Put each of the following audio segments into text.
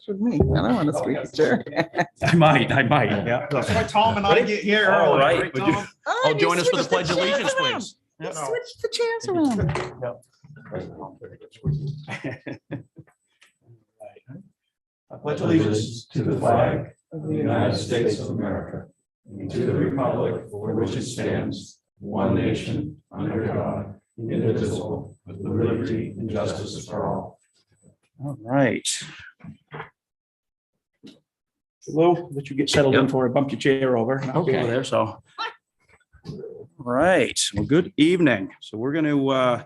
With me. I don't want to squeak the chair. I might, yeah. That's why Tom and I get here. All early, right. Would you- Tom? Oh, you join us for the switched Pledge of chairs Allegiance, around. please. You switched the chairs around. I pledge allegiance to the flag of the United States of America and to the republic for which it stands, one nation, under God, indivisible, with liberty and justice for all. All right. Lou, let you get settled in before I bump your chair over. Okay. Over there, so. All right, well, good evening. So we're going to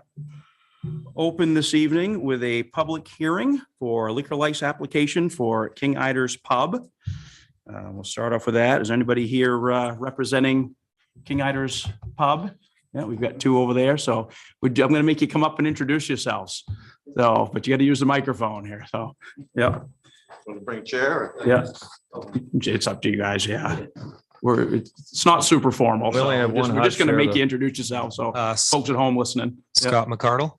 open this evening with a public hearing for a liquor license application for King Ider's Pub. We'll start off with that. Is anybody here representing King Ider's Pub? Yeah, we've got two over there. So I'm going to make you come up and introduce yourselves. So, but you got to use the microphone here. So, yeah. Want to bring a chair? Yeah. It's up to you guys. Yeah. It's not super formal. We only have one We're just going to hot chair, make you introduce yourself. So though. folks at home listening. Scott McCardle.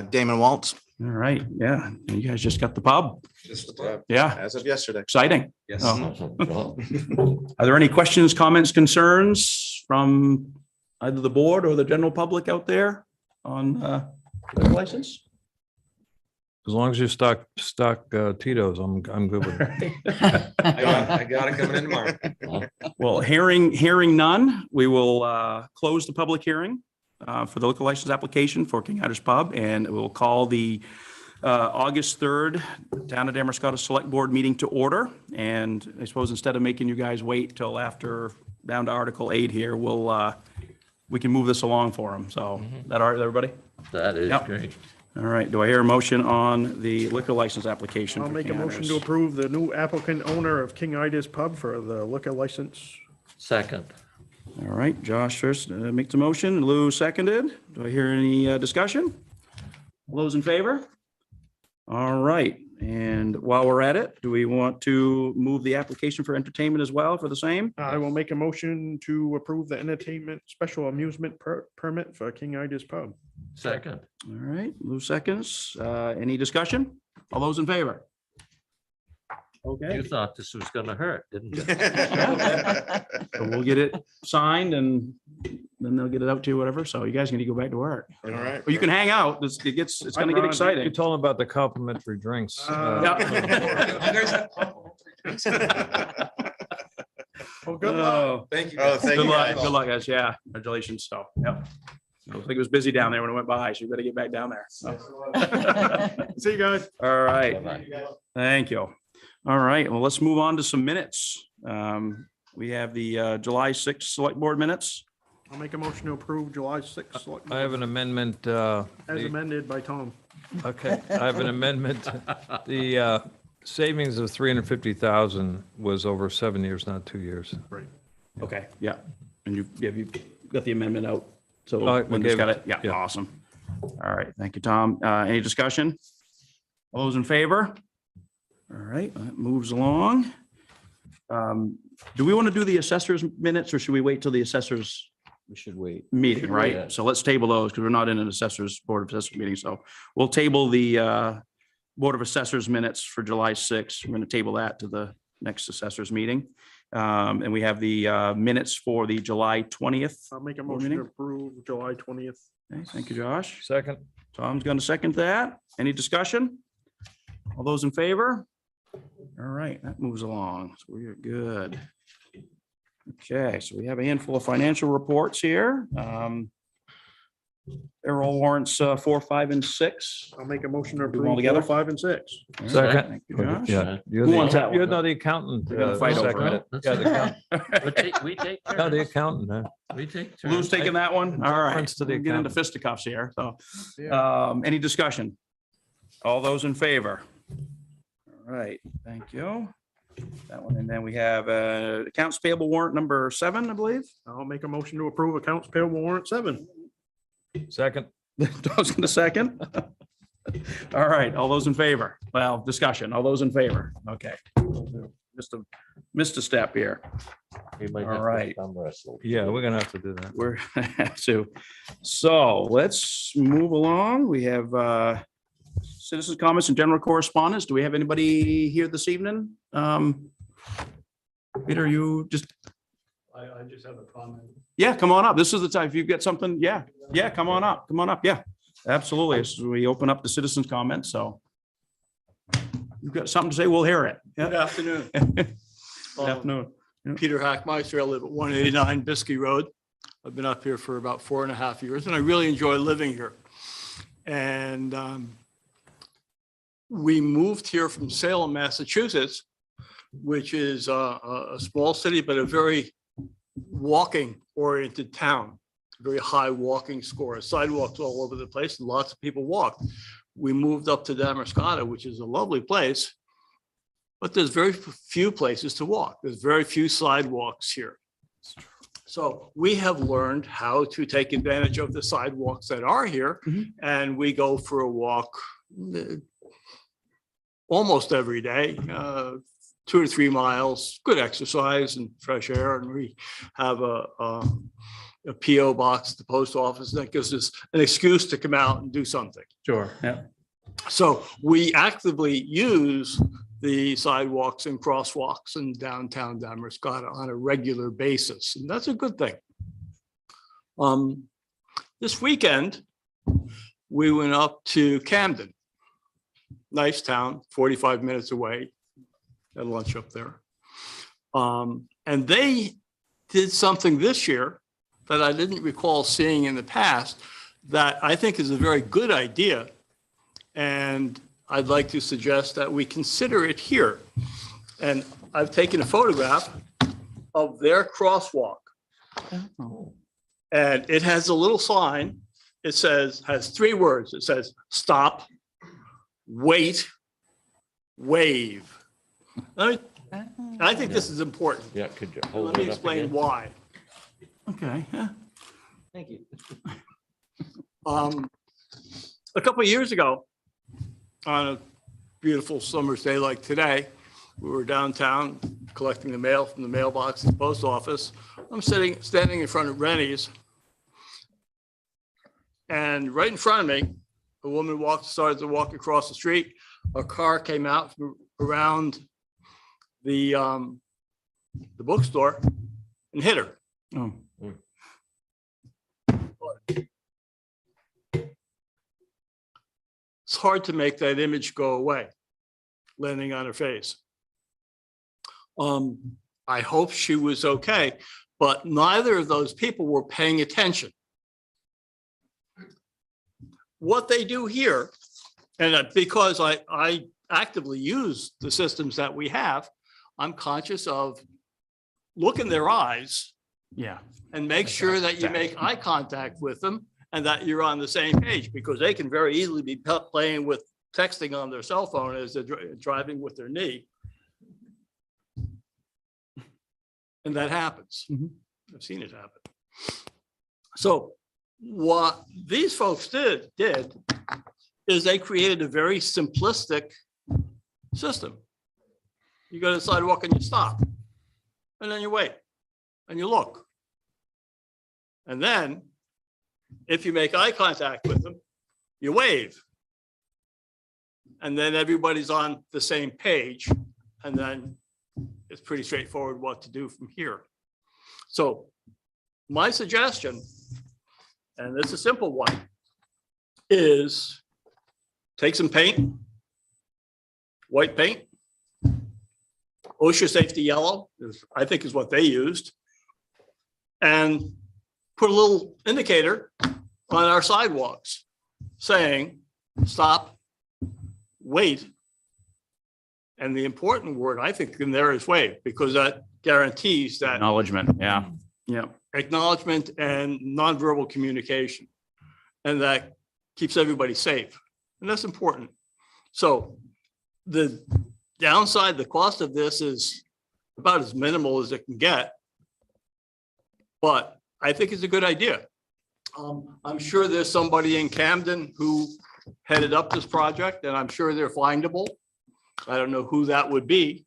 Damon Waltz. All right. Yeah. You guys just got the pub. Just Yeah. as of yesterday. Exciting. Yes. Oh. Are there any questions, comments, concerns from either the board or the general public out there on liquor license? As long as you stock Tito's, I'm good with it. I got it coming in tomorrow. Well, hearing none, we will close the public hearing for the liquor license application for King Ider's Pub, and we'll call the August 3rd Town of Damariscotta Select Board meeting to order. And I suppose instead of making you guys wait till after down to Article 8 here, we can move this along for them. So that all right with everybody? That is Yep. great. All right. Do I hear a motion on the liquor license application? I'll for make a King motion Ider's? to approve the new applicant owner of King Ida's Pub for the liquor license. Second. All right, Josh first makes the motion, Lou seconded. Do I hear any discussion? All those in favor? All right, and while we're at it, do we want to move the application for entertainment as well for the same? I will make a motion to approve the entertainment special amusement permit for King Ida's Pub. Second. All right, Lou seconds. Any discussion? All those in favor? Okay. You thought this was gonna hurt, didn't you? So we'll get it signed and then they'll get it out to you, whatever. So you guys can go back to work. All right. Or you can hang out. It's gonna get You exciting. told them about the complimentary drinks. Well, good luck. Oh, Thank you. Oh, thank good you. luck, guys. good luck, guys. Yeah, congratulations. So, yep. I think it was busy down there when it went by, so you better get back down there. So. See you guys. All right. Bye-bye. Thank you. All right, well, let's move on to some minutes. We have the July 6th Select Board minutes. I'll make a motion to approve July 6th. select I have board an amendment. As amended by Tom. Okay, I have an amendment. The savings of 350,000 was over 7 years, not 2 years. Right. Okay, yeah. And you got the amendment out. So Oh, I Linda's gave got it. it. Yeah, Yeah. awesome. All right, thank you, Tom. Any discussion? All those in favor? All right, that moves along. Do we want to do the assessors minutes or should we wait till the assessors We should wait. meeting, right? wait. So let's table those because we're not in an board of assessors meeting. So we'll table the Board of Assessors minutes for July 6th. We're going to table that to the next assessors meeting. And we have the minutes for the July 20th. I'll make a Board motion to meeting? approve July 20th. Okay, thank you, Josh. Second. Tom's going to second that. Any discussion? All those in favor? All right, that moves along. So we're good. Okay, so we have a handful of financial reports here. Payroll warrants 4, 5, and 6. I'll make a motion to Do them approve all together? 4, 5, and 6. All right, Second. Thank you, Josh. Yeah. You're Who wants that one? You're not the accountant. We're gonna fight over second it. Yeah, the accountant. We take No, the turns. accountant. Huh? We take Lou's turns. taking that one? All right. Deference to the We'll get into accountant. fisticuffs here. So, Yeah. any discussion? All those in favor? All right, thank you. That one, and then we have accounts payable warrant number 7, I believe. I'll make a motion to approve accounts payable warrant 7. Second. Tom's going to second. All right, all those in favor? Well, discussion, all those in favor? Okay. Missed a step here. We might All have to right. thumb wrestle. Yeah, we're gonna have to do that. We're so let's move along. We have citizens' comments and general correspondence. Do we have anybody here this evening? Peter, you just, I just have a comment. yeah, come on up. This is the time. If you've got something, yeah, come on up. Come on up. Yeah, absolutely. As we open up the citizens' comments, so you've got something to say, we'll hear it. Good Yeah. afternoon. Good afternoon. Peter Hackmeister. I live at 189 Biskie Road. I've been up here for about 4.5 years, and I really enjoy living here. And we moved here from Salem, Massachusetts, which is a small city, but a very walking-oriented town. Very high walking score, sidewalks all over the place, and lots of people walk. We moved up to Damariscotta, which is a lovely place, but there's very few places to walk. There's very few sidewalks here. So we have learned how to take advantage of the sidewalks that are here, and we go for a walk almost every day, 2 to 3 miles, good exercise and fresh air. And we have a PO box at the post office that gives us an excuse to come out and do something. Sure. Yeah. So we actively use the sidewalks and crosswalks in downtown Damariscotta on a regular basis, and that's a good thing. This weekend, we went up to Camden. Nice town, 45 minutes away. Had lunch up there. And they did something this year that I didn't recall seeing in the past that I think is a very good idea. And I'd like to suggest that we consider it here. And I've taken a photograph of their crosswalk. And it has a little sign. It has 3 words. It says, stop, wait, wave. I think this is important. Yeah, could you hold Let me it up explain again? why. Okay. Yeah. Thank you. A couple of years ago, on a beautiful summer's day like today, we were downtown collecting the mail from the mailbox at the post office. I'm standing in front of Rennie's, and right in front of me, a woman started to walk across the street. A car came out from around the bookstore and hit her. Oh. It's hard to make that image go away, landing on her face. I hope she was okay, but neither of those people were paying attention. What they do here, and because I actively use the systems that we have, I'm conscious of look in their eyes Yeah. and make sure that you make eye contact with them and that you're on the same page, because they can very easily be playing with texting on their cell phone as they're driving with their knee. And that happens. I've seen it happen. So what these folks did is they created a very simplistic system. You go to the sidewalk and you stop, and then you wait and you look. And then if you make eye contact with them, you wave. And then everybody's on the same page. And then it's pretty straightforward what to do from here. So my suggestion, and it's a simple one, is take some paint, white paint, OSHA safety yellow, I think is what they used, and put a little indicator on our sidewalks saying, stop, wait. And the important word, I think, in there is wave, because that guarantees that Acknowledgement. Yeah. Yeah. acknowledgement and nonverbal communication. And that keeps everybody safe. And that's important. So the downside, the cost of this is about as minimal as it can get. But I think it's a good idea. I'm sure there's somebody in Camden who headed up this project, and I'm sure they're findable. I don't know who that would be,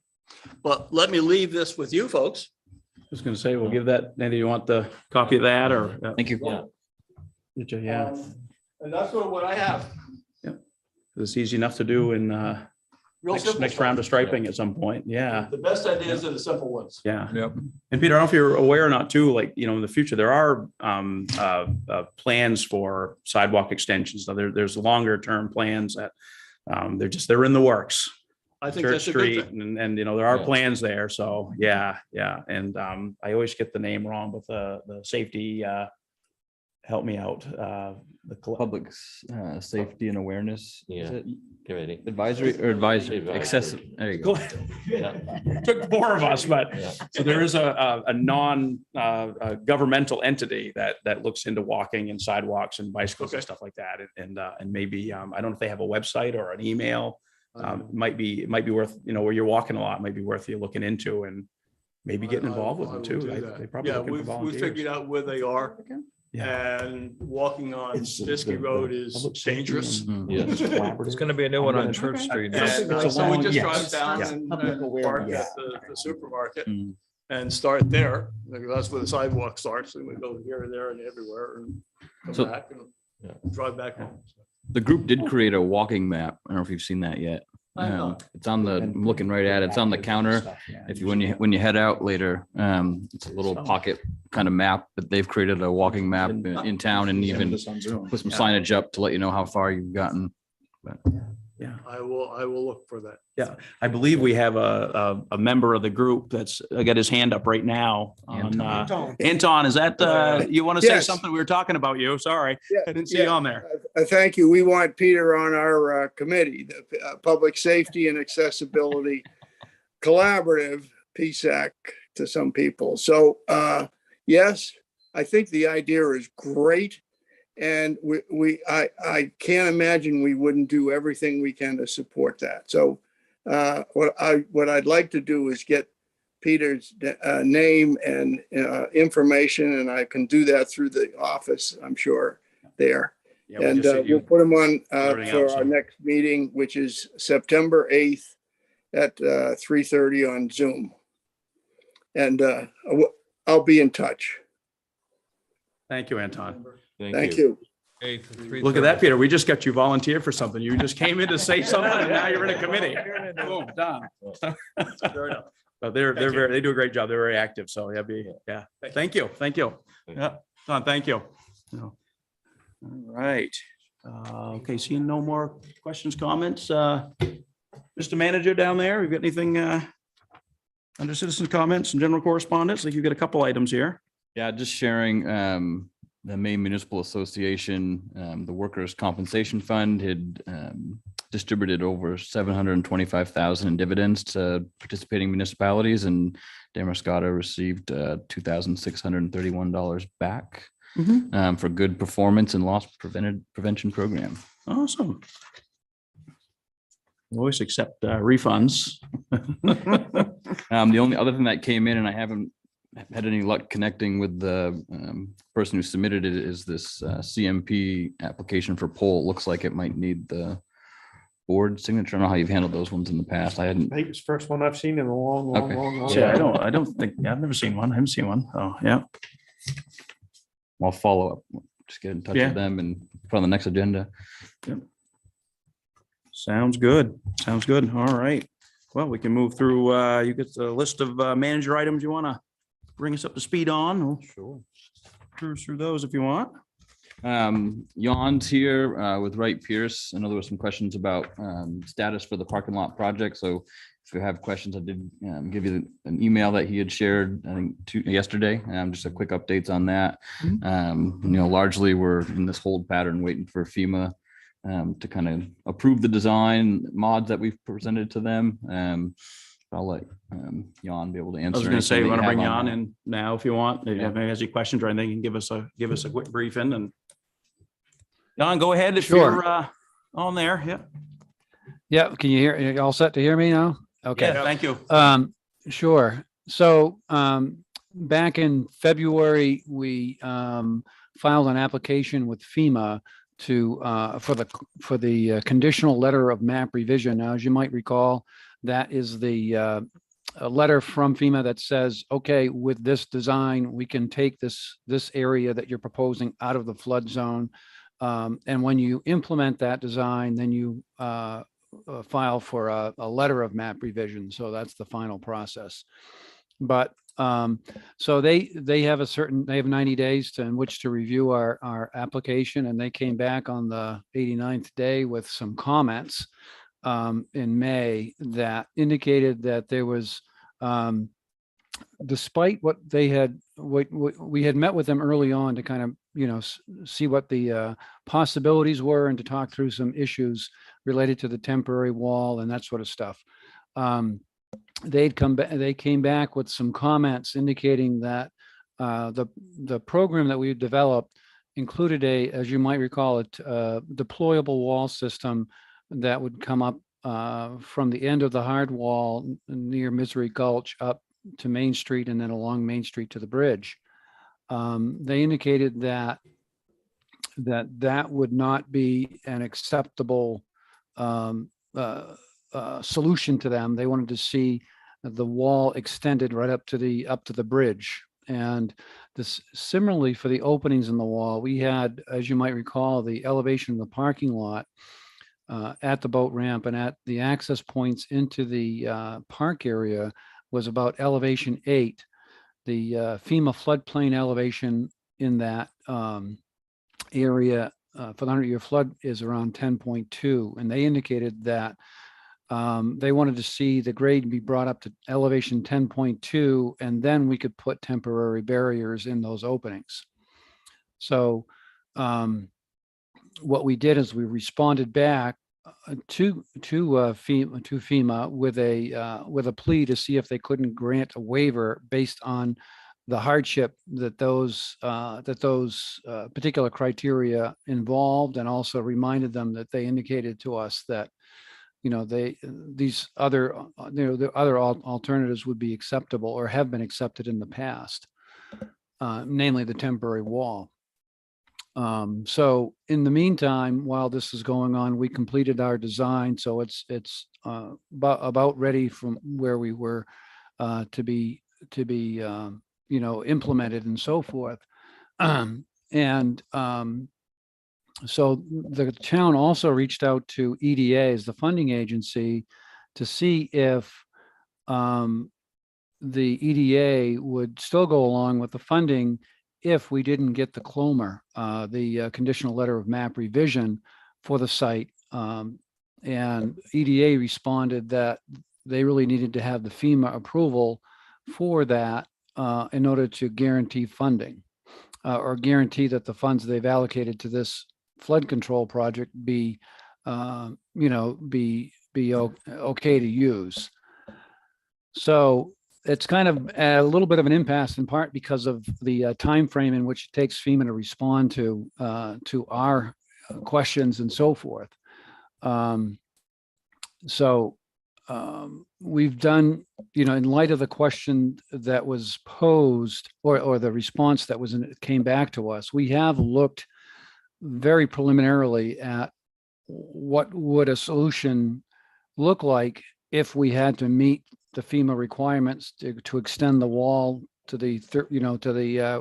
but let me leave this with you folks. I was going to say, we'll give that, Andy, you want the copy of that or? Thank you. Yeah. Yeah. And that's what I have. It's easy enough to do in Real next simple next round stuff. of striping at some point. Yeah. The best ideas are the simple ones. Yeah. Yep. And Peter, I don't know if you're aware or not too, like, in the future, there are plans for sidewalk extensions. Now there's longer term plans that they're in the works. I think Church that's a good Street thing. and there are Yeah. plans there. So yeah. And I always get the name wrong, but the safety, help me out. Public safety and awareness. Yeah. Is it Committee. advisory or advisory? Advisory. Excessive. There you go. Took four of us, but Yeah. so there is a non-governmental entity that looks into walking and sidewalks and bicycles and Okay. stuff like that. And maybe, I don't know if they have a website or an email. It might be worth, where you're walking a lot, might be worth you looking into and maybe getting involved with I them will too. do They that. probably Yeah, looking for we volunteers. figured out where they are, Yeah. and walking on It's the- Biskie the Road is public safety dangerous. and- Yes. There's going to be a new one on Church Street. And It's a so we long- just yes. drive down Yeah. and Public park awareness. at the supermarket Mm. and start there. Because that's where the sidewalk starts, and we go here and there and everywhere and come So- back and Yeah. drive back home. The group did create a walking map. I don't know if you've seen that yet. I know. It's on the, I'm looking right at it. It's on the counter. If you, when you head out later, it's a little pocket kind of map, but they've created a walking map in town and even put some signage up to let you know how far you've gotten. Yeah. I will look for that. Yeah, I believe we have a member of the group that's got his hand up right now. On, Anton, is that, you want to say Yes. something? We were talking about you. Sorry. Yeah, I didn't see you yeah. on there. Thank you. We want Peter on our committee, the Public Safety and Accessibility Collaborative, PSAC to some people. So yes, I think the idea is great. And I can't imagine we wouldn't do everything we can to support that. So what I'd like to do is get Peter's name and information, and I can do that through the office, I'm sure, there. Yeah, we And just see we'll you put him on blurting for out our some- next meeting, which is September 8th at 3:30 on Zoom. And I'll be in touch. Thank you, Anton. Thank you. Look at that, Peter. We just got you volunteered for something. You just came in to say something and now you're in a committee. Boom, done. But they do a great job. They're very active. So yeah. Thank you. Yeah, Don, thank you. All right. Okay, seeing no more questions, comments. Mr. Manager down there, you got anything under citizen comments and general correspondence? Like you've got a couple items here. Yeah, just sharing, the Maine Municipal Association, the Workers' Compensation Fund had distributed over 725,000 in dividends to participating municipalities, and Damariscotta received $2,631 back for good performance and loss prevention program. Awesome. We always accept refunds. The only other thing that came in, and I haven't had any luck connecting with the person who submitted it, is this CMP application for poll. It looks like it might need the board signature. I don't know how you've handled those ones in the past. I hadn't. I think it's the first one I've seen in a long Okay. time. I don't think, I've never seen one. I haven't seen one. Oh, yeah. I'll follow up. Just get in touch Yeah. with them and put on the next agenda. Sounds good. Sounds good. All right. Well, we can move through, you get the list of manager items you want to bring us up to speed on. We'll Sure. cruise through those if you want. Jan's here with Wright Pierce. I know there were some questions about status for the parking lot project. So if you have questions, I did give you an email that he had shared, I think yesterday. Just a quick updates on that. Largely we're in this hold pattern waiting for FEMA to kind of approve the design mods that we've presented to them. I'll let Jan be able to I answer. was going to say, anything you that want to bring have on Jan that. in now if you want. If you Yeah. have any questions or anything, you can give us a quick briefing and Jan, go ahead if Sure. you're on there. Yeah. Yeah, can you hear, you all set to hear me now? Okay. Yeah, thank you. Sure. So, back in February, we, filed an application with FEMA to, for the conditional letter of map revision. Now, as you might recall, that is a letter from FEMA that says, okay, with this design, we can take this area that you're proposing out of the flood zone. And when you implement that design, then you file for a letter of map revision. So that's the final process. But so they have they have 90 days in which to review our application, and they came back on the 89th day with some comments in May that indicated that there was, despite what they had, what we had met with them early on to kind of, see what the possibilities were and to talk through some issues related to the temporary wall and that sort of stuff. They came back with some comments indicating that the program that we developed included as you might recall, a deployable wall system that would come up from the end of the hard wall near Misery Gulch up to Main Street and then along Main Street to the bridge. They indicated that would not be an acceptable solution to them. They wanted to see the wall extended right up to the bridge. And this similarly for the openings in the wall, we had, as you might recall, the elevation of the parking lot at the boat ramp and at the access points into the park area was about elevation 8. The FEMA floodplain elevation in that area for the 100-year flood is around 10.2. And they indicated that they wanted to see the grade be brought up to elevation 10.2, and then we could put temporary barriers in those openings. So what we did is we responded back to FEMA with a plea to see if they couldn't grant a waiver based on the hardship that those particular criteria involved, and also reminded them that they indicated to us that these other the other alternatives would be acceptable or have been accepted in the past, namely the temporary wall. So in the meantime, while this is going on, we completed our design, so it's about ready from where we were to be implemented and so forth. So the town also reached out to EDA as the funding agency to see if the EDA would still go along with the funding if we didn't get the CLOMR, the conditional letter of map revision for the site. And EDA responded that they really needed to have the FEMA approval for that in order to guarantee funding or guarantee that the funds they've allocated to this flood control project be okay to use. So it's kind of a little bit of an impasse, in part because of the time frame in which it takes FEMA to respond to our questions and so forth. We've done, in light of the question that was posed or the response that came back to us, we have looked very preliminarily at what would a solution look like if we had to meet the FEMA requirements to extend the wall to the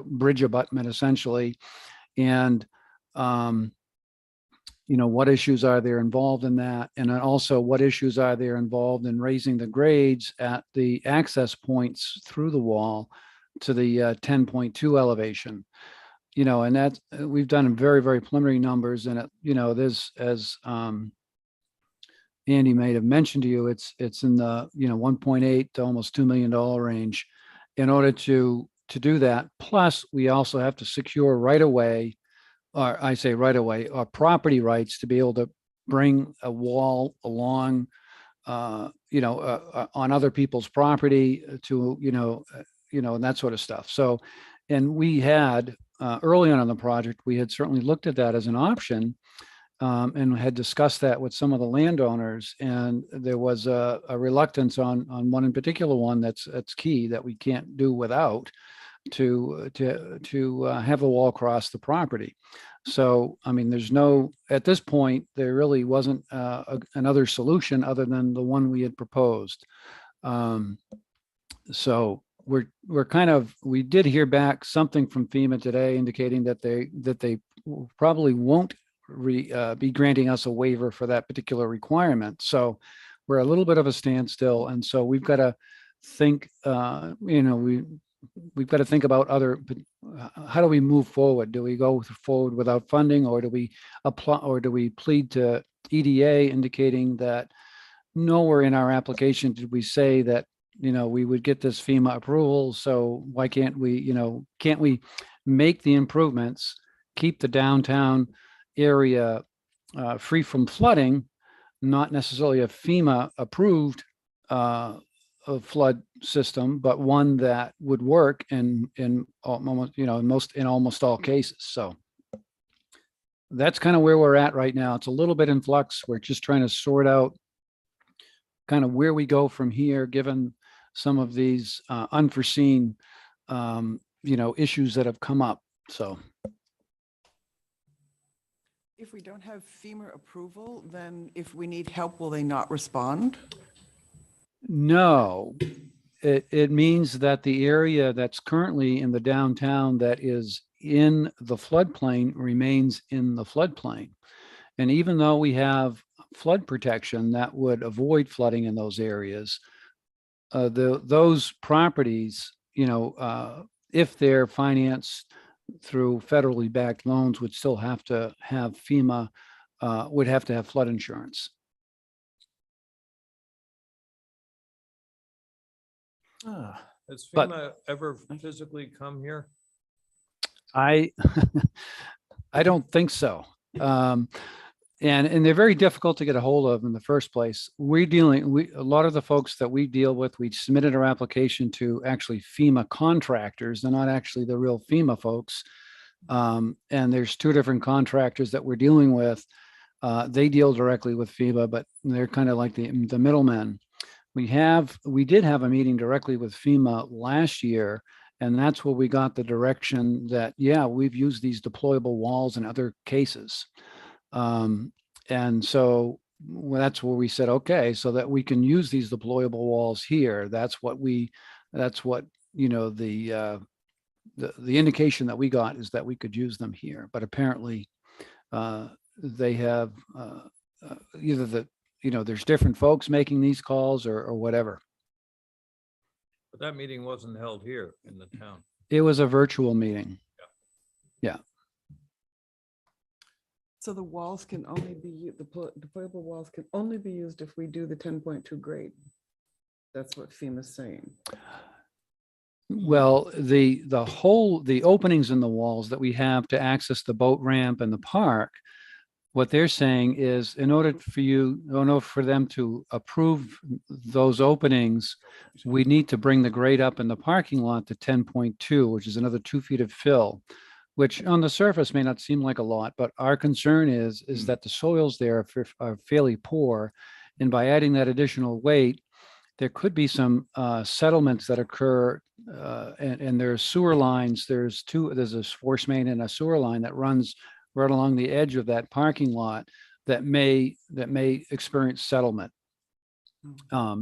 bridge abutment essentially, and what issues are there involved in that, and then also what issues are there involved in raising the grades at the access points through the wall to the 10.2 elevation. And that we've done very, very preliminary numbers, and there's, as Andy may have mentioned to you, it's in the 1.8 to almost $2 million range in order to do that. Plus, we also have to secure right away, or I say right away, our property rights to be able to bring a wall along, on other people's property to, and that sort of stuff. So, and we had early on in the project, we had certainly looked at that as an option. And had discussed that with some of the landowners, and there was a reluctance on one in particular one that's key that we can't do without to have the wall cross the property. So, I mean, at this point, there really wasn't another solution other than the one we had proposed. So we did hear back something from FEMA today indicating that they probably won't be granting us a waiver for that particular requirement. So we're a little bit of a standstill. And so we've got to think, we've got to think about how do we move forward? Do we go forward without funding, or do we apply, or do we plead to EDA indicating that nowhere in our application did we say that, we would get this FEMA approval? So why can't we make the improvements, keep the downtown area free from flooding, not necessarily a FEMA approved a flood system, but one that would work in almost, in almost all cases. So that's kind of where we're at right now. It's a little bit in flux. We're just trying to sort out kind of where we go from here, given some of these unforeseen, issues that have come up. So. If we don't have FEMA approval, then if we need help, will they not respond? No, it means that the area that's currently in the downtown that is in the floodplain remains in the floodplain. And even though we have flood protection that would avoid flooding in those areas, those properties, if they're financed through federally backed loans, would still have to have FEMA, would have to have flood insurance. Has But- FEMA ever physically come here? I don't think so. And they're very difficult to get a hold of in the first place. A lot of the folks that we deal with, we submitted our application to actually FEMA contractors. They're not actually the real FEMA folks. And there's two different contractors that we're dealing with. They deal directly with FEMA, but they're kind of like the middlemen. We did have a meeting directly with FEMA last year, and that's where we got the direction that, yeah, we've used these deployable walls in other cases. And so that's where we said, okay, so that we can use these deployable walls here. That's what the indication that we got is that we could use them here. But apparently they have either there's different folks making these calls or whatever. But that meeting wasn't held here in the town. It was a virtual meeting. Yeah. So the walls can only be, the deployable walls can only be used if we do the 10.2 grade. That's what FEMA's saying. Well, the openings in the walls that we have to access the boat ramp and the park, what they're saying is in order for them to approve those openings, we need to bring the grade up in the parking lot to 10.2, which is another 2 feet of fill, which on the surface may not seem like a lot, but our concern is that the soils there are fairly poor. And by adding that additional weight, there could be some settlements that occur, and there's sewer lines. There's a force main and a sewer line that runs right along the edge of that parking lot that may experience settlement.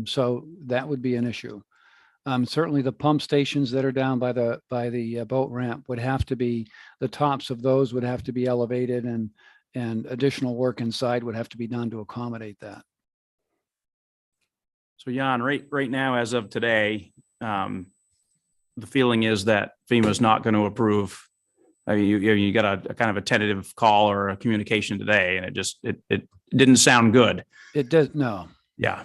So that would be an issue. Certainly the pump stations that are down by the boat ramp would have to be, the tops of those would have to be elevated, and additional work inside would have to be done to accommodate that. So Jan, right now, as of today, the feeling is that FEMA is not going to approve. I mean, you got a kind of a tentative call or a communication today, and it didn't sound good. It does, no. Yeah.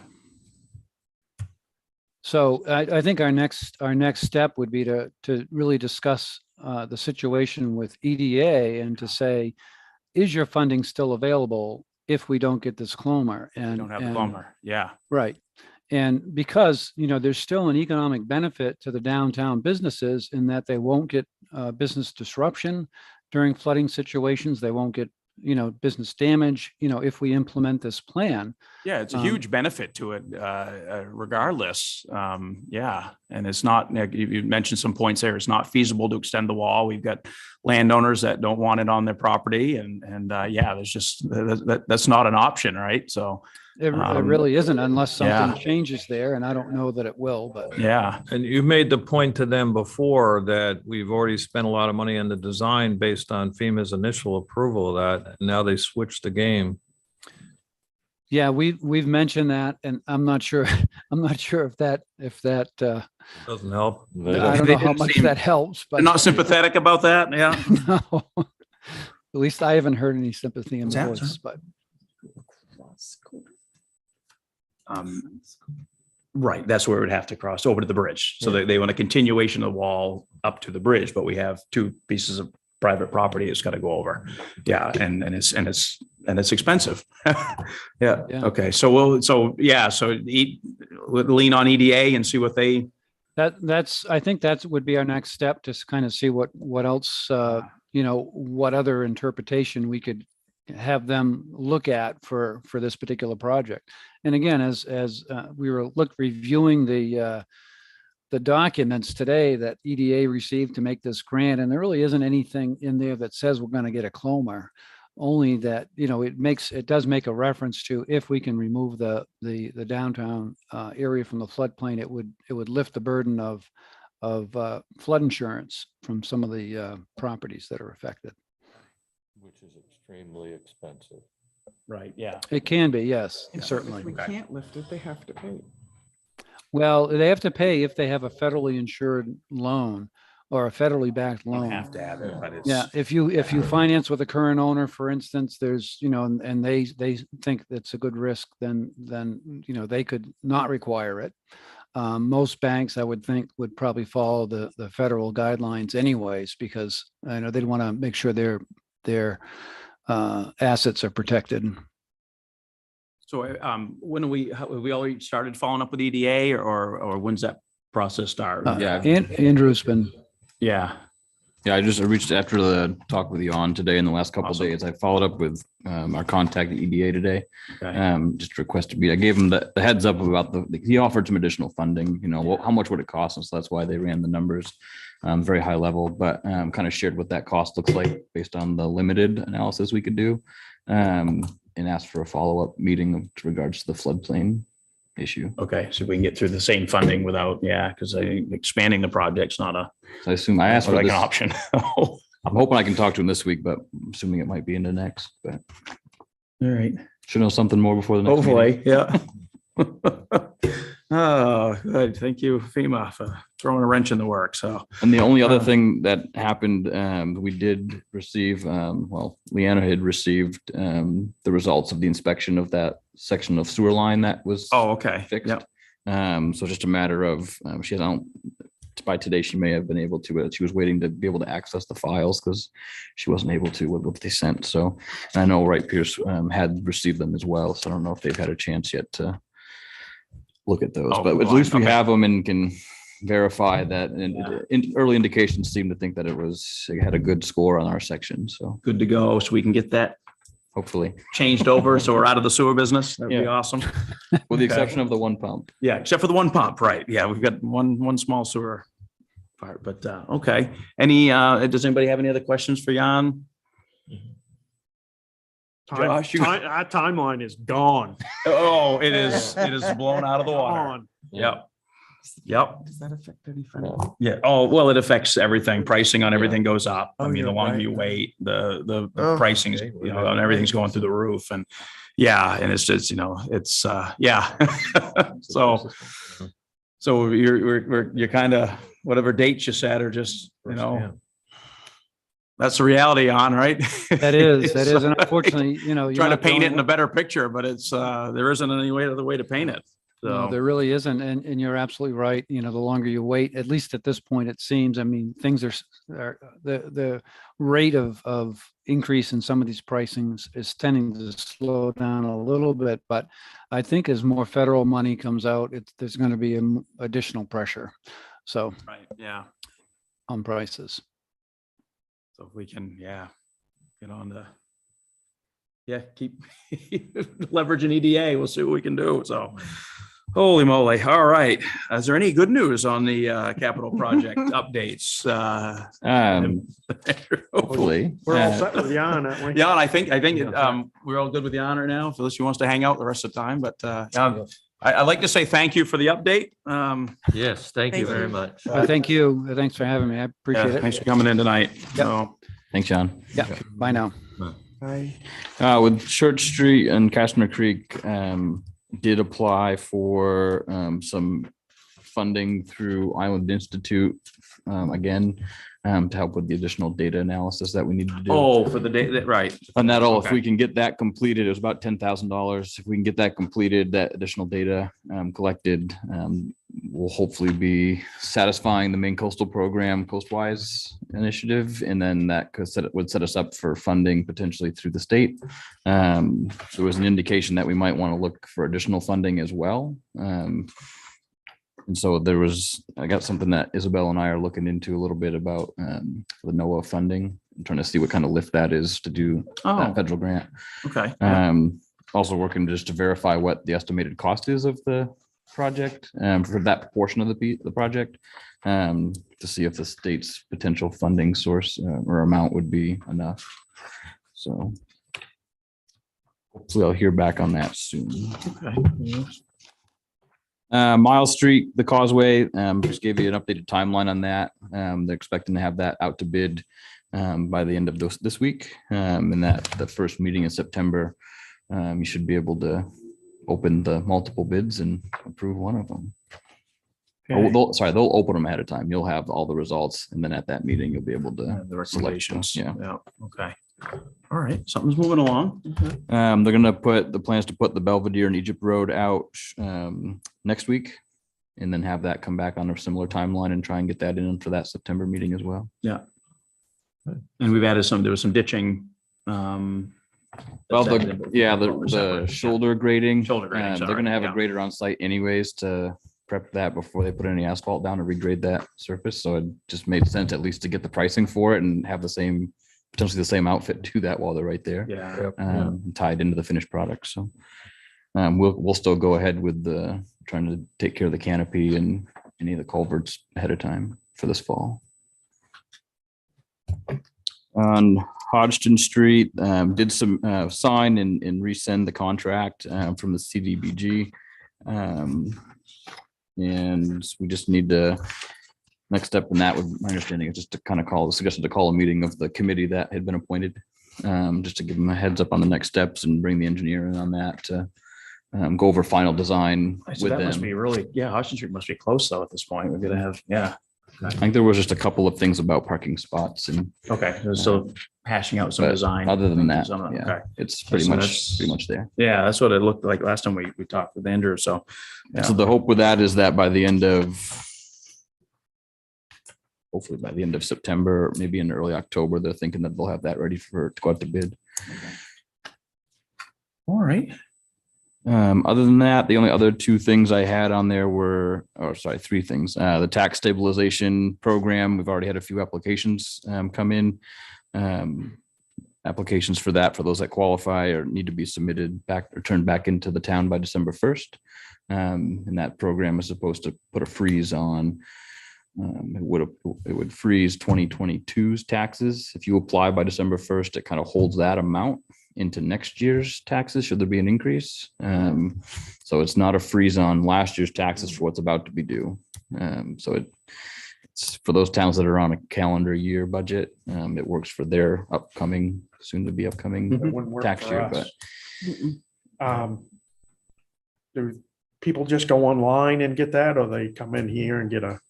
So I think our next step would be to really discuss the situation with EDA and to say, is your funding still available if we don't get this CLOMR? And We don't have a CLOMR. Yeah. Right. And because, there's still an economic benefit to the downtown businesses in that they won't get business disruption during flooding situations. They won't get, business damage, if we implement this plan. Yeah, it's a huge benefit to it, regardless. Yeah, and it's not. You mentioned some points there. It's not feasible to extend the wall. We've got landowners that don't want it on their property, and yeah, there's just that's not an option, right? So It Um, really isn't unless yeah. something changes there, and I don't know that it will, but Yeah, And you made the point to them before that we've already spent a lot of money on the design based on FEMA's initial approval of that. and Now they switched the game. yeah, we've mentioned that, and I'm not sure, I'm not sure if that, Doesn't help. I don't They know how didn't much seem- that helps, but. they're not sympathetic about that, yeah. No. At least I haven't heard any sympathy in the What's that, voice, but Right, that's where it would have to cross over to the bridge. So they want a continuation of the wall up to the bridge, but we have two pieces of private property it's got to go over. Yeah, and it's expensive. Yeah, Yeah. okay, so we'll lean on EDA and see what they, I think that would be our next step to kind of see what else, what other interpretation we could have them look at for this particular project. And again, as we were reviewing the documents today that EDA received to make this grant, and there really isn't anything in there that says we're going to get a clomar. Only that, it does make a reference to if we can remove the downtown area from the floodplain, it would lift the burden of flood insurance from some of the properties that are affected. Which is extremely expensive. right, yeah. It can be, yes, If certainly. we can't lift it, they have to pay. Well, they have to pay if they have a federally insured loan or a federally backed Don't loan. have to have it, but it's. Yeah, if you finance with a current owner, for instance, there's, and they think it's a good risk, then they could not require it. Most banks, I would think, would probably follow the federal guidelines anyways, because I know they'd want to make sure their assets are protected. So, when have we already started following up with EDA or when's that process start? Yeah. Andrew's been, Yeah, Yeah, I reached after the talk with Jan today in the last couple of Awesome. days. I followed up with our contact at EDA today. okay, Just requested me. I gave him the heads up about he offered some additional funding, how much would it cost? And so that's why they ran the numbers very high level, but kind of shared what that cost looks like based on the limited analysis we could do. And asked for a follow-up meeting with regards to the floodplain issue. okay, so we can get through the same funding without, because expanding the project's not a, So I assume I asked for like this. an option. I'm hoping I can talk to him this week, but I'm assuming it might be into next, but All right. should know something more before the next meeting. Hopefully, yeah. Oh, good. Thank you, FEMA, for throwing a wrench in the works. So, And the only other Uh, thing that happened, we did receive, Leanna had received the results of the inspection of that section of sewer line that was okay. fixed. Yep. So just a matter of, by today, she may have been able to, but she was waiting to be able to access the files because she wasn't able to with what they sent. So, and I know Wright Pierce had received them as well. So I don't know if they've had a chance yet to look at those, Oh, but at fine. least we Okay. have them and can verify that. And early indications seem to think that it had a good score on our section. So Good to go. So we can get that hopefully, changed over. So we're out of the sewer business. That'd be Yeah. awesome. with the Okay. exception of the one pump. Yeah, except for the one pump, right? Yeah, we've got one small sewer part, but okay. Does anybody have any other questions for Jan? Josh, you- Our timeline is gone. Oh, it is blown out of the water. Gone. Yep. Yep. Does that affect any funding? Yeah. Oh, well, it affects everything. Pricing on everything goes up. I Oh, mean, the you're longer right. you wait, the Oh, pricing is, and everything's going through the roof and and it's just, it's, yeah. So you're kind of, whatever dates you set are just, that's the reality on, right? that is, and unfortunately, Trying to paint it in a better picture, but it's, there isn't any other way to paint it. No, So, there really isn't. And you're absolutely right. The longer you wait, at least at this point, it seems, I mean, things are the rate of increase in some of these pricings is tending to slow down a little bit. But I think as more federal money comes out, there's going to be additional pressure. So right, yeah. on prices. So if we can, get on keep leveraging EDA, we'll see what we can do. So, Holy moly. All right. Is there any good news on the capital project updates? Hopefully. We're all set with Jan, aren't we? Yeah, and I think we're all good with the honor now. Phyllis, wants to hang out the rest of the time, but I'd like to say thank you for the update. Yes, thank you Thank very you. much. Thank you. Thanks for having me. I appreciate it. Thanks for coming in tonight. So, Thanks, John. Yeah, bye now. With Church Street and Castner Creek, did apply for some funding through Island Institute again to help with the additional data analysis that we need to do. oh, for the day, right. And that'll, if Okay. we can get that completed, it was about $10,000. If we can get that completed, that additional data collected, will hopefully be satisfying the main coastal program, Coastwise initiative, and then that would set us up for funding potentially through the state. There was an indication that we might want to look for additional funding as well. And so I got something that Isabel and I are looking into a little bit about the NOAA funding. I'm trying to see what kind of lift that is to do Oh, that federal grant. okay. Also working just to verify what the estimated cost is of the project for that portion of the project to see if the state's potential funding source or amount would be enough. So hopefully I'll hear back on that soon. Okay. Miles Street, the Causeway, just gave you an updated timeline on that. They're expecting to have that out to bid by the end of this week. And that the first meeting in September, you should be able to open the multiple bids and approve one of them. Okay. They'll open them ahead of time. You'll have all the results, and then at that meeting, you'll be able to The recommendations. Yeah. Okay. All right. Something's moving along. They're gonna put the plans to put the Belvedere and Egypt Road out next week, and then have that come back on a similar timeline and try and get that in for that September meeting as well. Yeah. And we've added there was some ditching. Well, the shoulder grading. Shoulder grading, They're sorry, gonna have yeah. a grader on site anyways to prep that before they put any asphalt down or regrade that surface. So it just made sense at least to get the pricing for it and have potentially the same outfit do that while they're right there. Yeah. Tied into the finished product. So we'll still go ahead with trying to take care of the canopy and any of the culverts ahead of time for this fall. On Hodgson Street, did some sign and resend the contract from the CDBG. And we just need next step in that, with my understanding, is just to kind of suggested to call a meeting of the committee that had been appointed, just to give them a heads up on the next steps and bring the engineer in on that to go over final design So with that must them. be really, Hodgson Street must be close though at this point. We're gonna have, I think there was just a couple of things about parking spots and okay. They're still hashing out some but design. other than that, Some of them, yeah, okay. it's So pretty that's- much there. Yeah, that's what it looked like last time we talked with Andrew. So, yeah. So the hope with that is that hopefully by the end of September, maybe in early October, they're thinking that they'll have that ready to go out to bid. All right. Other than that, the only other two things I had on there three things. The tax stabilization program, we've already had a few applications come in. Applications for those that qualify or need to be submitted back or turned back into the town by December 1st. And that program is supposed to put a freeze on. It would freeze 2022's taxes. If you apply by December 1st, it kind of holds that amount into next year's taxes, should there be an increase. So it's not a freeze on last year's taxes for what's about to be due. So it's for those towns that are on a calendar year budget. It works for their soon to be upcoming It wouldn't work tax for year, us. but Do people just go online and get that, or they come in here and get a?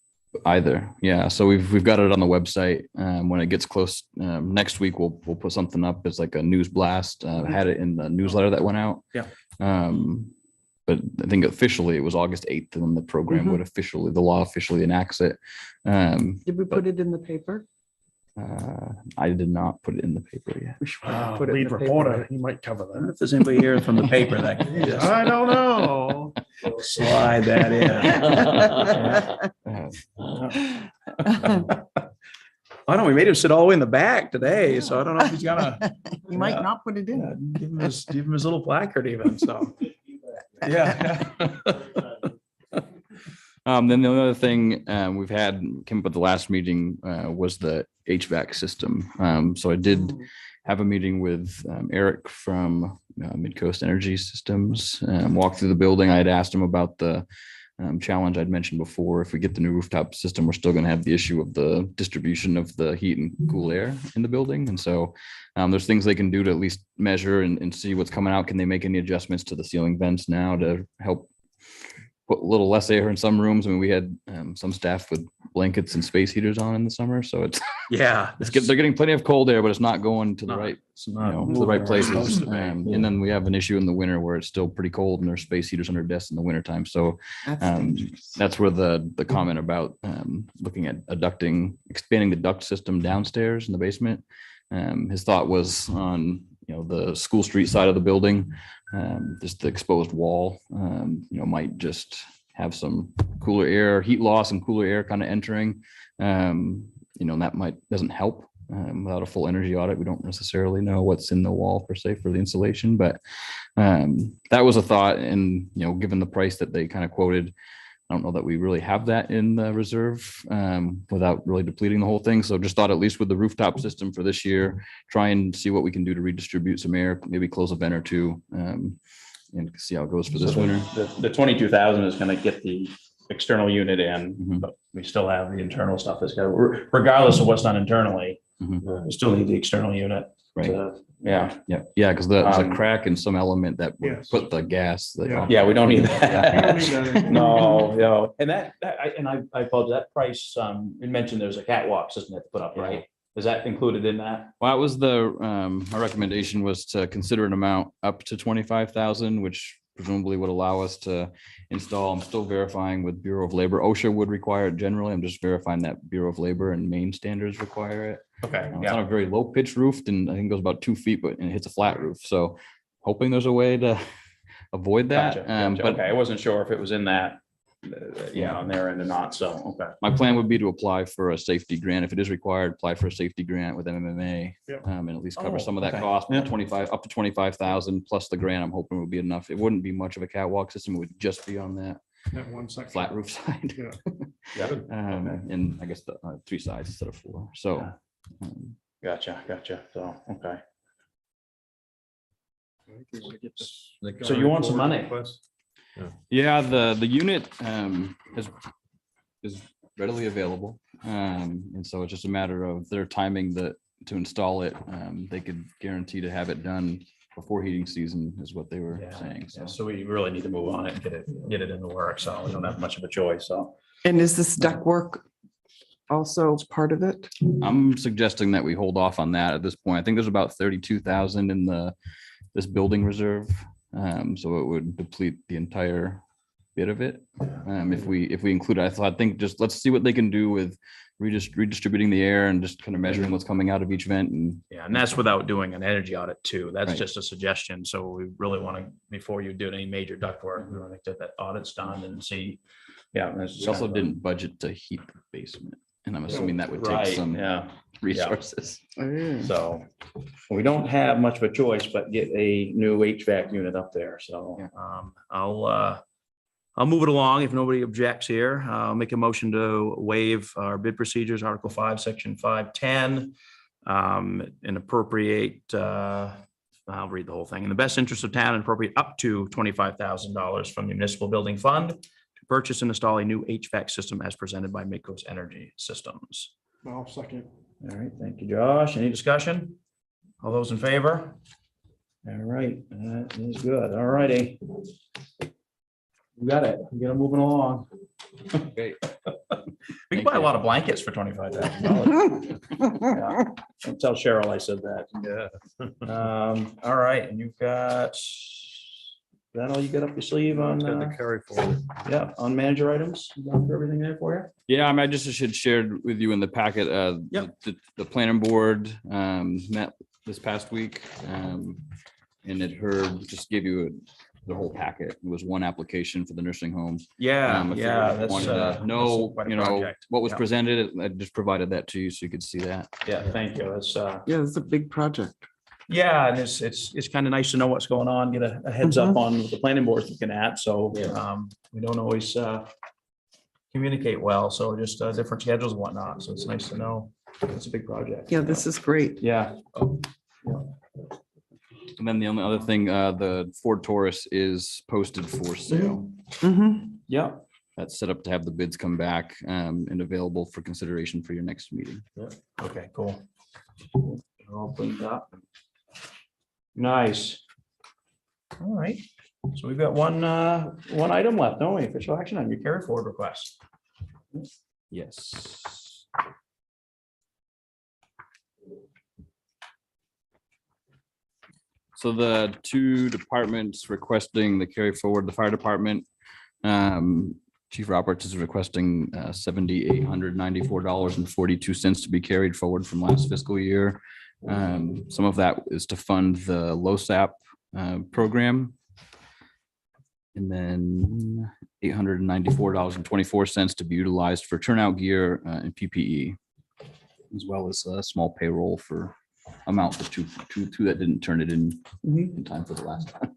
either. Yeah. So we've got it on the website. When it gets close next week, we'll put something up. It's like a news blast. Had it in the newsletter that went out. Yeah. But I think officially it was August 8th when the program the law officially enacts it. Did we put it in the paper? I did not put it in the paper yet. We should probably put it in Lead the paper. reporter, he might cover I wonder that. if there's anybody here from the paper that can just I don't know. slide that in. I know we made him sit all the way in the back today, so I don't know if he's gonna. He might not put it in. Give him his little placard even, so. Yeah. Then the other thing we've had came up at the last meeting was the HVAC system. So I did have a meeting with Eric from Midcoast Energy Systems, walk through the building. I had asked him about the challenge I'd mentioned before. If we get the new rooftop system, we're still going to have the issue of the distribution of the heat and cool air in the building. And so there's things they can do to at least measure and see what's coming out. Can they make any adjustments to the ceiling vents now to help put a little less air in some rooms? I mean, we had some staff with blankets and space heaters on in the summer, so it's Yeah. they're getting plenty of cold air, but it's not going to the Not- right, It's you not know, to the moving right where it's places. supposed to be. And then we have an issue in the winter where it's still pretty cold and there's space heaters under desks in the wintertime. So That's um, dangerous. that's where the comment about looking at expanding the duct system downstairs in the basement. His thought was on, the School Street side of the building, just the exposed wall, might just have some cooler air, heat loss and cooler air kind of entering. And that doesn't help without a full energy audit. We don't necessarily know what's in the wall per se for the insulation, but that was a thought. And, given the price that they kind of quoted, I don't know that we really have that in the reserve without really depleting the whole thing. So just thought at least with the rooftop system for this year, try and see what we can do to redistribute some air, maybe close a vent or two, and see how it goes for this So winter. The 22,000 is gonna get the external unit in, Mhm. but we still have the internal stuff that's got, regardless of what's done internally, Mhm. we still need the external unit. Right. Yeah, Yeah, because there's a Um, crack in some element that would Yes. put the gas. Yeah. yeah, we don't need We don't need that. that. No, and I apologize, that price, you mentioned there's a catwalk system that's put up, right? Is that included in that? Well, that was my recommendation was to consider an amount up to 25,000, which presumably would allow us to install. I'm still verifying with Bureau of Labor. OSHA would require it generally. I'm just verifying that Bureau of Labor and Maine standards require it. Okay, It's on a very low pitch roof and I think it goes about 2 feet, but it hits a flat roof. So hoping there's a way to avoid that. Gotcha. But Okay, I wasn't sure if it was in that, on their end or not, so, okay. my plan would be to apply for a safety grant. If it is required, apply for a safety grant with MMA. Yep. And at least cover Oh, some of that okay. cost, Yeah. 25, up to 25,000 plus the grant. I'm hoping would be enough. It wouldn't be much of a catwalk system. It would just be on that That one section. flat roof side. Yeah. And I guess the 3 sides instead of 4. So. Yeah. Gotcha, so, okay. So you want some money? Yeah, the unit is readily available. And so it's just a matter of their timing to install it. They could guarantee to have it done before heating season is what they were saying. Yeah, So so we really need to move on it and get it in the work, so we don't have much of a choice, so. And is this ductwork also part of it? I'm suggesting that we hold off on that at this point. I think there's about 32,000 in this building reserve. So it would deplete the entire bit of it. If we include it, I think just let's see what they can do with redistributing the air and just kind of measuring what's coming out of each vent and Yeah, and that's without doing an energy audit too. That's Right. just a suggestion. So we really want to, before you do any major ductwork, we want to get that audit's done and see. Yeah. and that's we also kind of a- didn't budget to heat the basement. And I'm assuming that would take Right, some yeah. resources. So we don't have much of a choice but get a new HVAC unit up there. So I'll move it along if nobody objects here. I'll make a motion to waive our bid procedures, Article 5, Section 510, and appropriate, I'll read the whole thing. In the best interest of town and appropriate up to $25,000 from the municipal building fund to purchase and install a new HVAC system as presented by Midcoast Energy Systems. I'll second. All right, thank you, Josh. Any discussion? All those in favor? All right, that is good. All righty. We got it. We got it moving along. Okay. We can buy a lot of blankets for $25,000. Don't tell Cheryl I said that. Yeah. All right, and you've got, is that all you got up your sleeve on? Carry forward. Yeah, on manager items? You got everything there for you? Yeah, I mean, I just should shared with you in the packet, Yep. the planning board met this past week. And it just gave you the whole packet. It was one application for the nursing home. Yeah, If you yeah. That's wanted to that's know, quite a project. what was Yeah. presented, I just provided that to you so you could see that. Yeah, thank you. It's, Yeah, it's a big project. yeah, and it's kind of nice to know what's going on, get a heads up on what the planning board's looking at, so we don't always communicate well. So just different schedules and whatnot. So it's nice to know. It's a big project. Yeah, this is great. Yeah. And then the only other thing, the Ford Taurus is posted for sale. Mhm. Yeah. That's set up to have the bids come back and available for consideration for your next meeting. Okay, cool. All cleaned up. Nice. All right. So we've got one item left, don't we? Official action on your carry forward request. Yes. So the two departments requesting the carry forward, the fire department, Chief Roberts is requesting $7,894.42 to be carried forward from last fiscal year. Some of that is to fund the LoSAP program. And then $894.24 to be utilized for turnout gear and PPE, as well as a small payroll for amount for two that didn't turn it in time for the last time.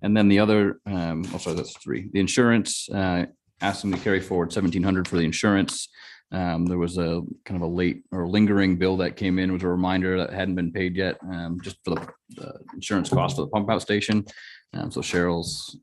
And then the other, sorry, that's three. The insurance, asked them to carry forward $1,700 for the insurance. There was a kind of a late or lingering bill that came in, was a reminder that hadn't been paid yet, just for the insurance cost for the pump out station. So Cheryl's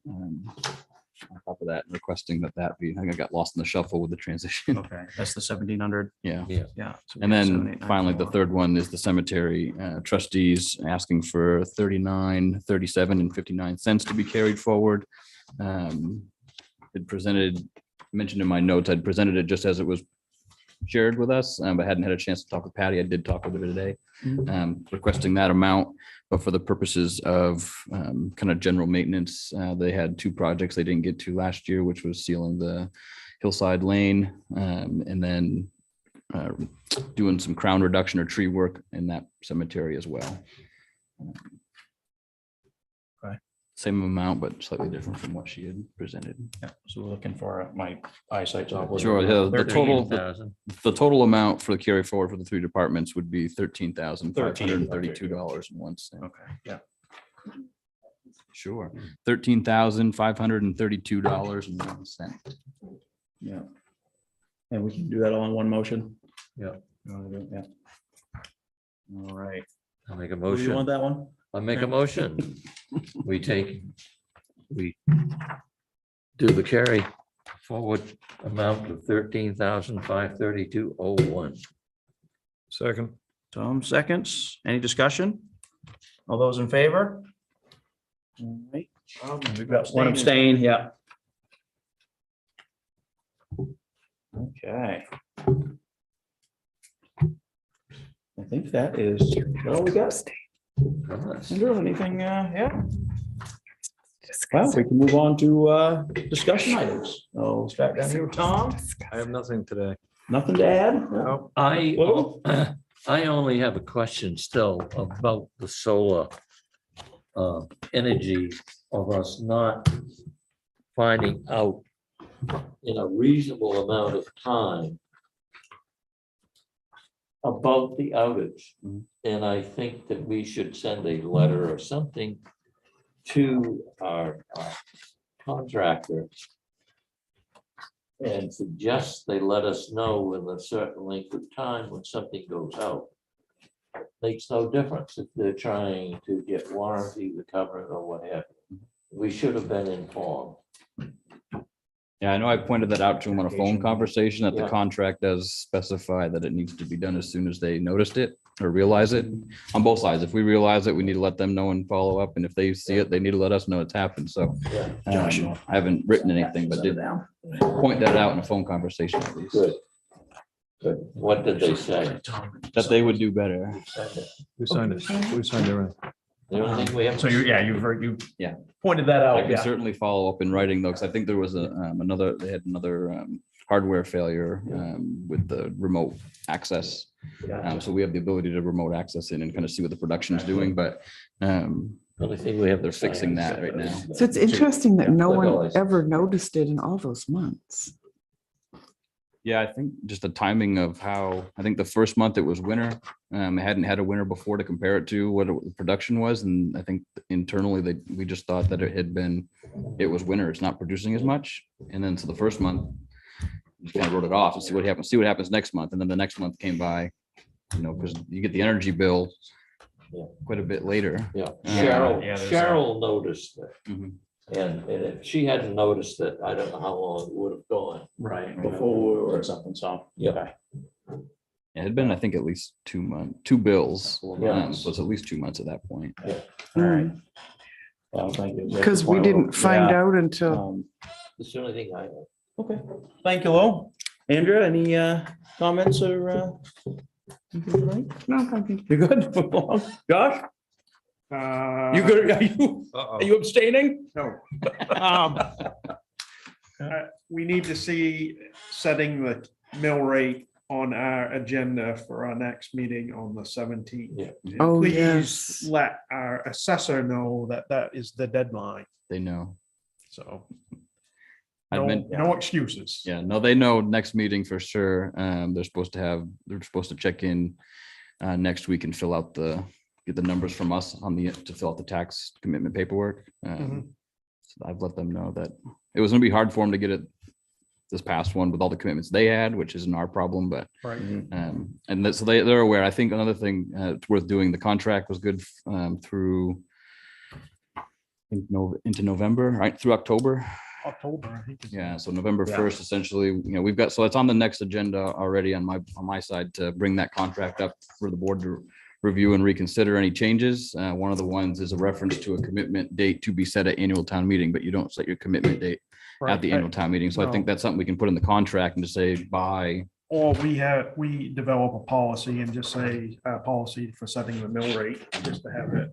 on top of that, requesting that be, I think I got lost in the shuffle with the transition. Okay, that's the 1,700. Yeah. Yeah. So And we have then 7,894. finally, the third one is the cemetery trustees asking for 39, 37 and 59 cents to be carried forward. It presented, mentioned in my notes, I'd presented it just as it was shared with us, but hadn't had a chance to talk with Patty. I did talk with her today, requesting that amount, but for the purposes of kind of general maintenance, they had two projects they didn't get to last year, which was sealing the hillside lane and then doing some crown reduction or tree work in that cemetery as well. Okay. Same amount, but slightly different from what she had presented. Yeah, so we're looking for my eyesight's off. Sure, yeah, the total, 13,000. the total amount for the carry forward for the three departments would be $13,532.01. Okay, yeah. Sure, $13,532.01. Yeah. And we can do that all in one motion? Yeah. You wanna do it? Yeah. All right. I'll make a Who do you want motion. that one? I'll make a motion. We do the carry forward amount of 13,532.01. Second. Tom seconds. Any discussion? All those in favor? All right. We've got one abstain, yeah. Okay. I think that is all we got. Andrew, anything, yeah? Well, we can move on to discussion items. I'll start down here with Tom. I have nothing today. Nothing to add? No. Well- I only have a question still about the solar energy of us not finding out in a reasonable amount of time about the outage. And I think that we should send a letter or something to our contractor and suggest they let us know within a certain length of time when something goes out. Makes no difference if they're trying to get warranty recovered or whatever. We should have been informed. Yeah, I know I pointed that out to him on a phone conversation, that the Yeah. contract does specify that it needs to be done as soon as they noticed it or realize it on both sides. If we realize it, we need to let them know and follow up. And if they see it, they need to let us know it's happened. So Yeah. I haven't written anything, but did point that out in a phone conversation at least, Good. Good. What did they say? that they would do better. We signed it. We signed everything. The only thing we have. So you've heard, you Yeah. pointed that I out, can yeah. certainly follow up in writing though, because I think there was another, they had another hardware failure with the remote access. So we have the ability to remote access in and kind of see what the production is doing, but Only thing we have. they're fixing that right now. So it's interesting that no Yeah. one ever noticed it in all those months. Yeah, I think just the timing of how, I think the first month it was winter. It hadn't had a winter before to compare it to what the production was. And I think internally we just thought that it was winter. It's not producing as much. And then so the first month, just kind of wrote it off and see what happens next month. And then the next month came by, because you get the energy bill Yeah. quite a bit later. Yeah, Yeah, Cheryl noticed that. Mhm. And if she hadn't noticed it, I don't know how long it would have gone. Right. Before we were- Something, so. Yeah. It had been, I think, at least 2 months, 2 bills. Yeah. So it's at least 2 months at that point. All right. Well, thank you. Because we didn't find Yeah. out until, It's the only thing I know. Okay, thank you, Lowell. Andrea, any comments or? no, thank you. You're good? Josh, you good? Are you abstaining? No. Um, We need to see setting the mill rate on our agenda for our next meeting on the 17th. Yeah. Oh, Please yes. let our assessor know that that is the deadline. They know. So I've no, been, no excuses. yeah, no, they know next meeting for sure. They're supposed to check in next week and get the numbers from us to fill out the tax commitment paperwork. So I've let them know that it was gonna be hard for them to get it this past one with all the commitments they had, which isn't our problem, but Right. so they're aware. I think another thing it's worth doing, the contract was good through into November, right through October. October, I think. Yeah, so November Yeah. 1st, essentially, we've got, so it's on the next agenda already on my side to bring that contract up for the board to review and reconsider any changes. One of the ones is a reference to a commitment date to be set at annual town meeting, but you don't set your commitment date at the annual town meeting. So I think No. that's something we can put in the contract and just say by, Or we develop a policy and just say, policy for setting the mill rate, just to have it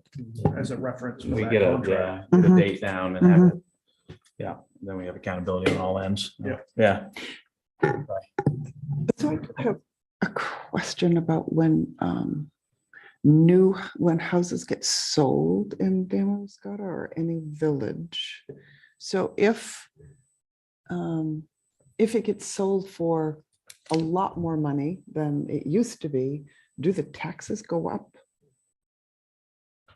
as a reference. for We that get contract. a Mhm. date down and have it. Yeah, then we have accountability on all ends. Yeah. Yeah. So I have a question about when when houses get sold in Damariscotta or any village. So if it gets sold for a lot more money than it used to be, do the taxes go up?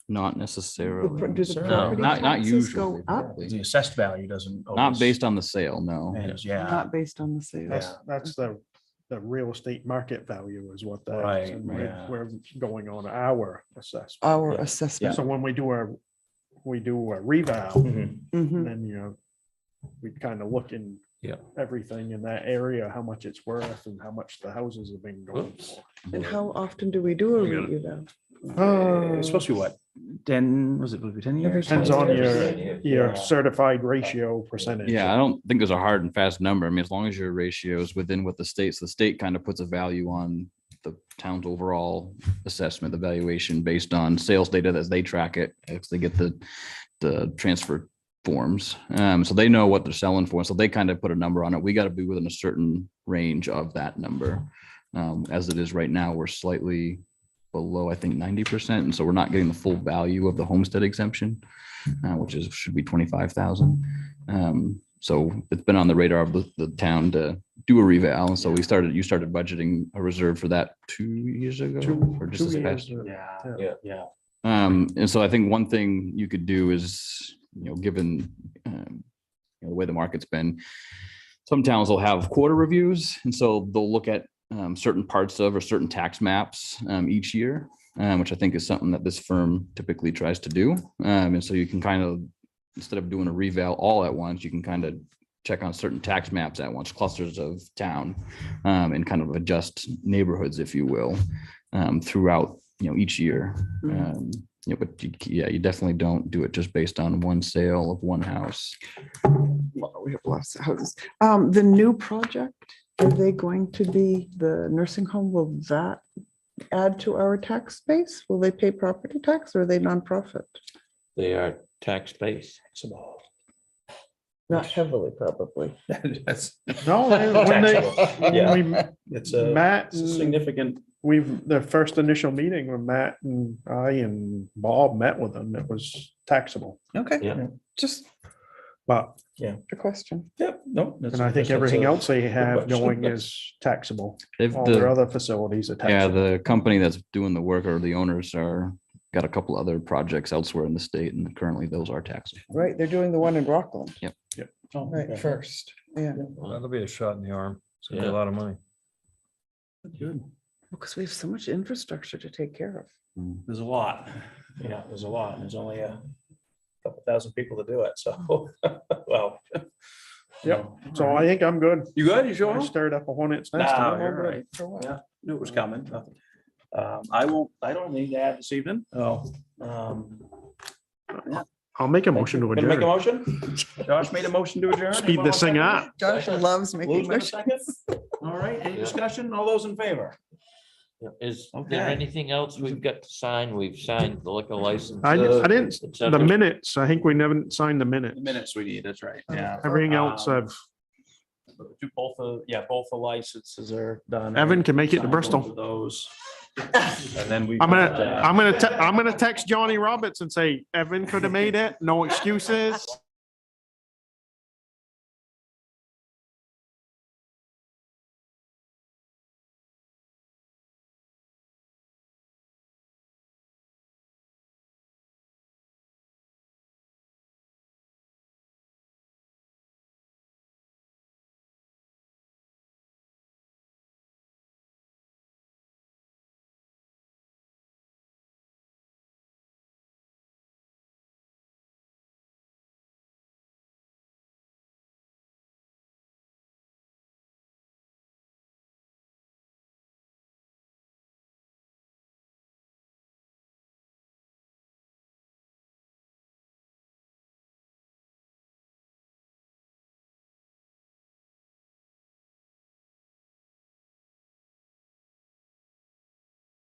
not necessarily. Do the No, property Not taxes usually. go up? probably. The assessed value doesn't. Not always based on the sale, no. change, Yeah, Not based on the sales. That's the real estate market value is what that is. Right, And yeah. we're going on our assessment. Our Yeah. assessment. So when we do a reval, Mhm. Mhm. then, we kind of look in Yeah. everything in that area, how much it's worth and how much the houses have been going for. And how often do we do a review? It's supposed to be what, 10, was it supposed to be 10 years? Depends on Yeah. your certified ratio percentage. Yeah, I don't think there's a hard and fast number. I mean, as long as your ratio is within what the state kind of puts a value on the town's overall assessment, the valuation based on sales data as they track it, as they get the transfer forms. So they know what they're selling for. So they kind of put a number on it. We got to be within a certain range of that number. As it is right now, we're slightly below, I think, 90%. And so we're not getting the full value of the homestead exemption, which should be 25,000. So it's been on the radar of the town to do a reval. And so you started budgeting a reserve for that 2 years ago or just this past. Yeah. And so I think one thing you could do is, given the way the market's been, some towns will have quarter reviews. And so they'll look at certain parts of or certain tax maps each year, which I think is something that this firm typically tries to do. And so you can kind of, instead of doing a reval all at once, you can kind of check on certain tax maps at once, clusters of town, and kind of adjust neighborhoods, if you will, throughout, each year. But you definitely don't do it just based on one sale of one house. Well, we have lots of houses. The new project, are they going to be the nursing home? Will that add to our tax base? Will they pay property tax or are they nonprofit? They are tax based. Not heavily, probably. That's. No, Yeah. when It's Matt, significant. the first initial meeting when Matt and I and Bob met with them, it was taxable. Okay. Yeah. Just, But A question. Yep, no. And I think everything else they have going is taxable. They've All their the, other facilities are yeah, taxable. the company that's doing the work or the owners are, got a couple other projects elsewhere in the state and currently those are taxable. Right, they're doing the one in Rockland. Right, first, yeah, That'll be a shot in the arm. It's gonna be Yeah. a lot of money. Good. because we have so much infrastructure to take care of. There's a lot. Yeah, there's a lot. There's only a couple thousand people to do it. So, well. Yep. So I think I'm good. You good? You sure? I stirred up a hornet's nest. and No, I'm all you're good. right. For what? Yeah, knew it was coming. I don't need to add this evening. Oh. I'll make a motion to Gonna make a adjourn. motion? Josh made a motion to adjourn. Speed this thing up. Josh loves Lou's making got a motions. second? All right, any Yeah. discussion? All those in favor? Is Okay. there anything else we've got to sign? We've signed the liquor license. I didn't, et the cetera. minutes, I think we never signed the minute. The minutes we need, that's right, yeah. Everything else I've, Both the licenses are done. Evan can make it to Signed Bristol. both of Those. And then we. I'm gonna text Johnny Roberts and say, Evan could have made it, no excuses.